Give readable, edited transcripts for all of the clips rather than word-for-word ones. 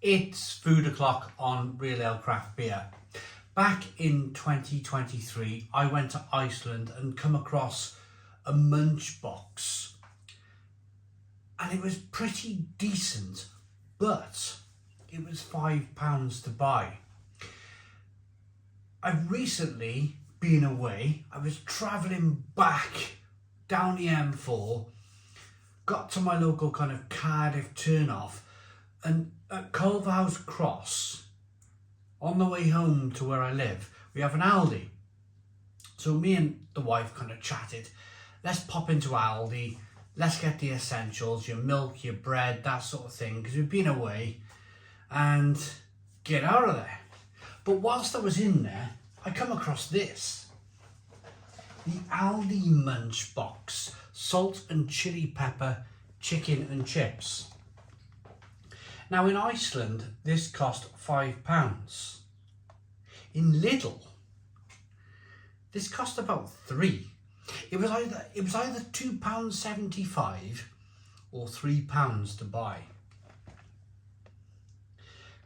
It's Food O'Clock on Real Ale Craft Beer. Back in 2023, I went to Iceland and come across a Munch box. And it was pretty decent, but it was £5 to buy. I've recently been away. I was travelling back down the M4, got to my local kind of Cardiff turn-off, and at Culverhouse Cross, on the way home to where I live, we have an Aldi. So me and the wife kind of chatted, let's pop into Aldi, let's get the essentials, your milk, your bread, that sort of thing, because we've been away, and get out of there. But whilst I was in there, I come across this. The Aldi Munch box, salt and chili pepper, chicken and chips. Now in Iceland, this cost £5. In Lidl, this cost about £3. It was either £2.75 or £3 to buy.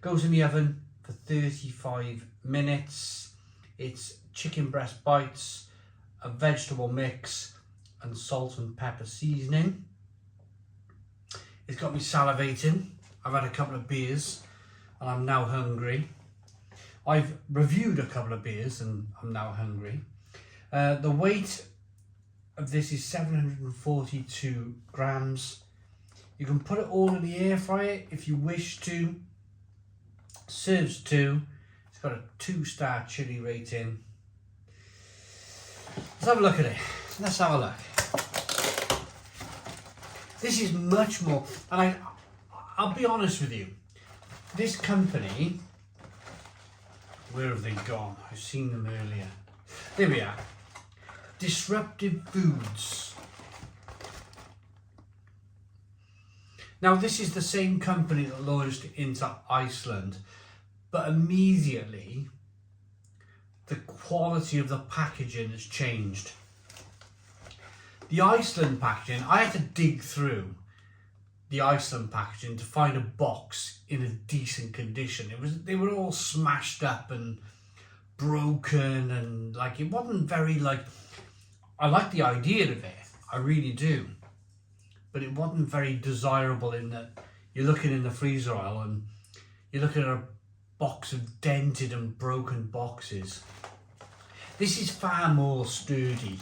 Goes in the oven for 35 minutes. It's chicken breast bites, a vegetable mix, and salt and pepper seasoning. It's got me salivating. I've had a couple of beers and I'm now hungry. I've reviewed a couple of beers and I'm now hungry. The weight of this is 742 grams. You can put it all in the air fryer if you wish to. Serves 2. It's got a 2-star chili rating. Let's have a look at it. Let's have a look. This is much more, and I'll be honest with you, this company, where have they gone? I've seen them earlier. There we are. Disruptive Foods. Now this is the same company that launched into Iceland, but immediately the quality of the packaging has changed. The Iceland packaging, I had to dig through the Iceland packaging to find a box in a decent condition. They were all smashed up and broken, and it wasn't very I like the idea of it, I really do, but it wasn't very desirable in that you're looking in the freezer aisle and you're looking at a box of dented and broken boxes. This is far more sturdy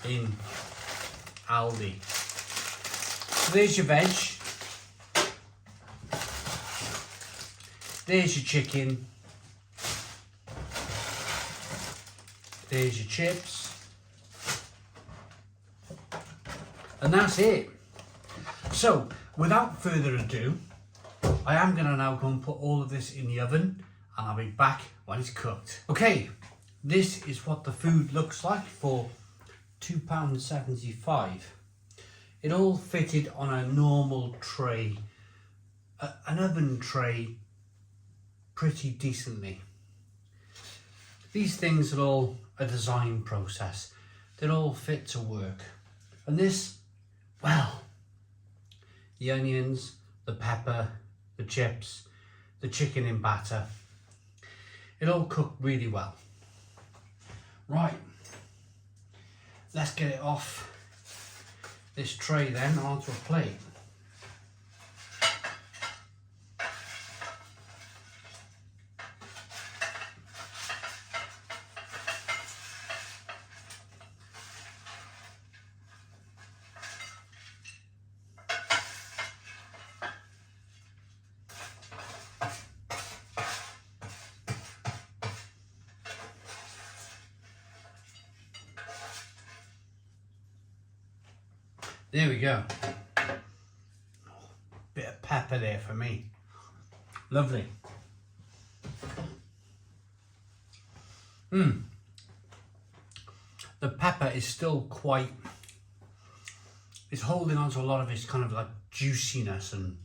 in Aldi. So there's your veg, there's your chicken, there's your chips, and that's it. So without further ado, I am going to now go and put all of this in the oven, and I'll be back when it's cooked. Okay, this is what the food looks like for £2.75. It all fitted on a normal tray, an oven tray, pretty decently. These things are all a design process. They're all fit to work. And this, well, the onions, the pepper, the chips, the chicken in batter, it all cooked really well. Right, let's get it off this tray then onto a plate. There we go. Bit of pepper there for me. Lovely. The pepper is still quite, it's holding on to a lot of its kind of juiciness, and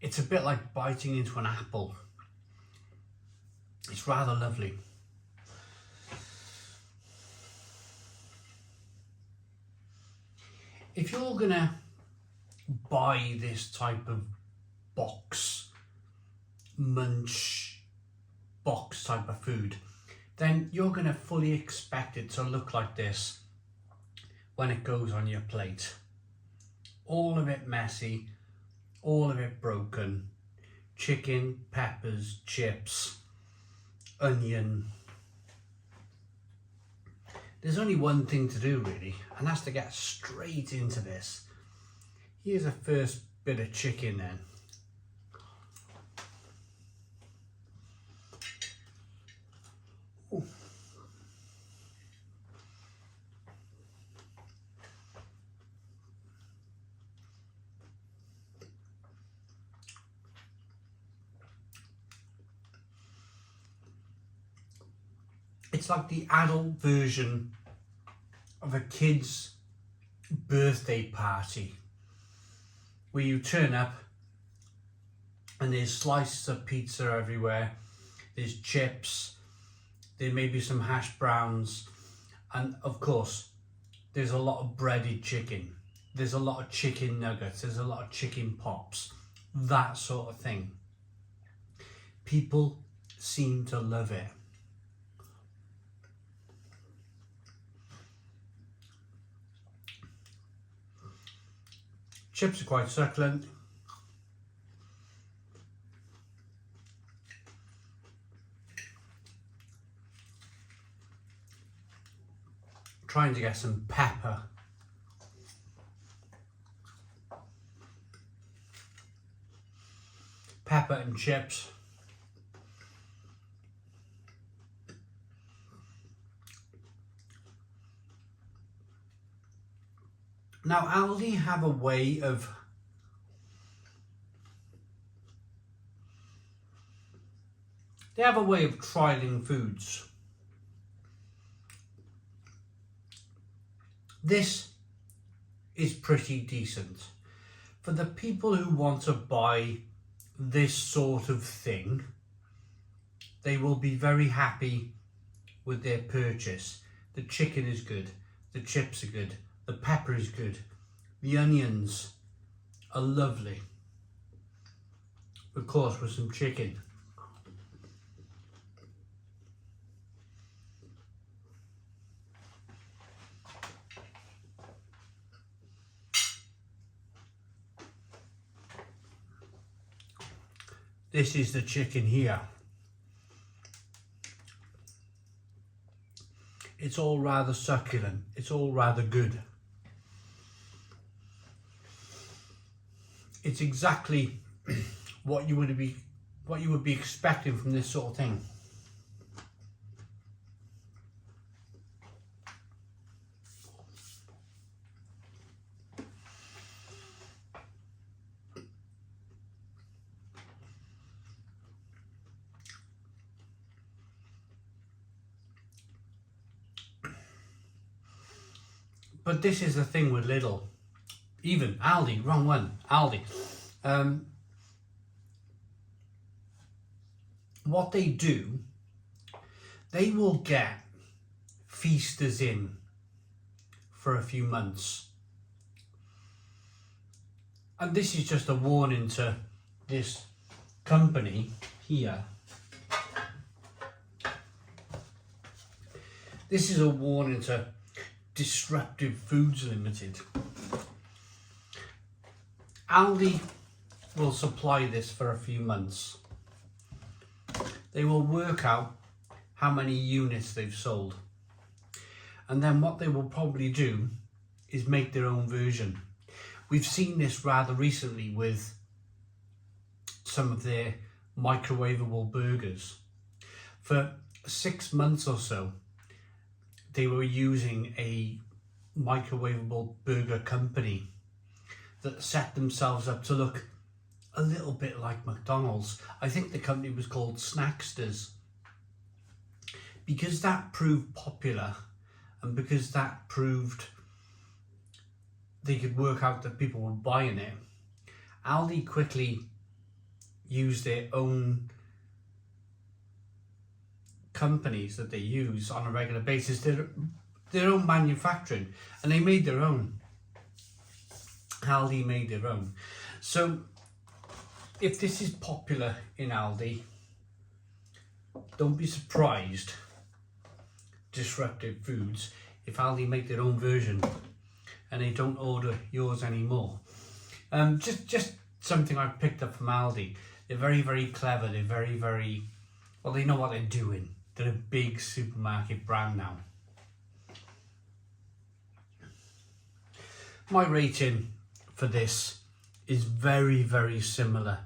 it's a bit like biting into an apple. It's rather lovely. If you're gonna buy this type of munch box type of food, then you're going to fully expect it to look like this when it goes on your plate. All of it messy, all of it broken. Chicken, peppers, chips, onion. There's only one thing to do really, and that's to get straight into this. Here's a first bit of chicken then. Ooh. It's like the adult version of a kid's birthday party, where you turn up and there's slices of pizza everywhere, there's chips, there may be some hash browns, and of course there's a lot of breaded chicken, there's a lot of chicken nuggets, there's a lot of chicken pops, that sort of thing. People seem to love it. Chips are quite succulent. Trying to get some pepper. Pepper and chips. Now Aldi have a way of trialing foods. This is pretty decent. For the people who want to buy this sort of thing, they will be very happy with their purchase. The chicken is good, the chips are good, the pepper is good, the onions are lovely. Of course, with some chicken. This is the chicken here. It's all rather succulent. It's all rather good. It's exactly what you would be expecting from this sort of thing. But this is the thing with Lidl, even Aldi, wrong one, Aldi. What they do, they will get feasters in for a few months. And this is just a warning to this company here. This is a warning to Disruptive Foods Limited. Aldi will supply this for a few months. They will work out how many units they've sold. And then what they will probably do is make their own version. We've seen this rather recently with some of their microwavable burgers. For 6 months or so, they were using a microwavable burger company that set themselves up to look a little bit like McDonald's. I think the company was called Snacksters. Because that proved popular, and because that proved they could work out that people were buying it, Aldi quickly used their own companies that they use on a regular basis, their own manufacturing, and they made their own. Aldi made their own. So if this is popular in Aldi, don't be surprised, Disruptive Foods, if Aldi make their own version and they don't order yours anymore. Just something I've picked up from Aldi. They're very, very clever. They're very, very, well, they know what they're doing. They're a big supermarket brand now. My rating for this is very, very similar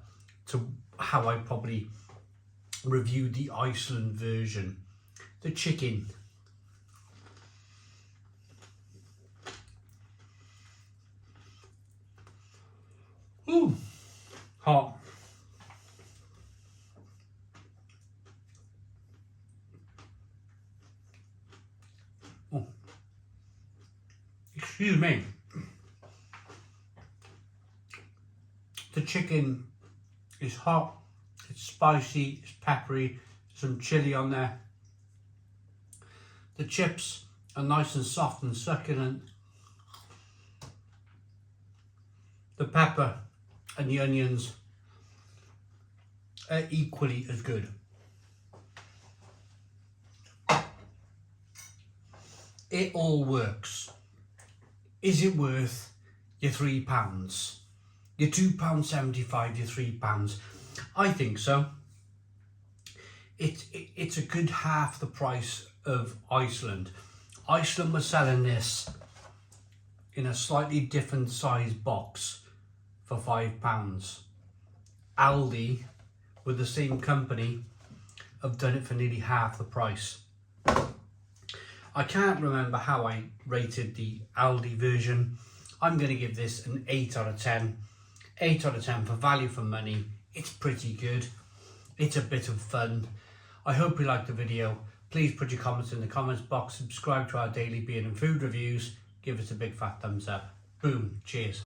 to how I probably reviewed the Iceland version. The chicken. Ooh, hot. Oh, excuse me. The chicken is hot, it's spicy, it's peppery, some chilli on there. The chips are nice and soft and succulent. The pepper and the onions are equally as good. It all works. Is it worth your £3? Your £2.75, your £3? I think so. It's a good half the price of Iceland. Iceland was selling this in a slightly different size box for £5. Aldi, with the same company, have done it for nearly half the price. I can't remember how I rated the Aldi version. I'm going to give this an 8 out of 10. 8 out of 10 for value for money. It's pretty good. It's a bit of fun. I hope you liked the video. Please put your comments in the comments box. Subscribe to our daily beer and food reviews. Give us a big fat thumbs up. Boom. Cheers.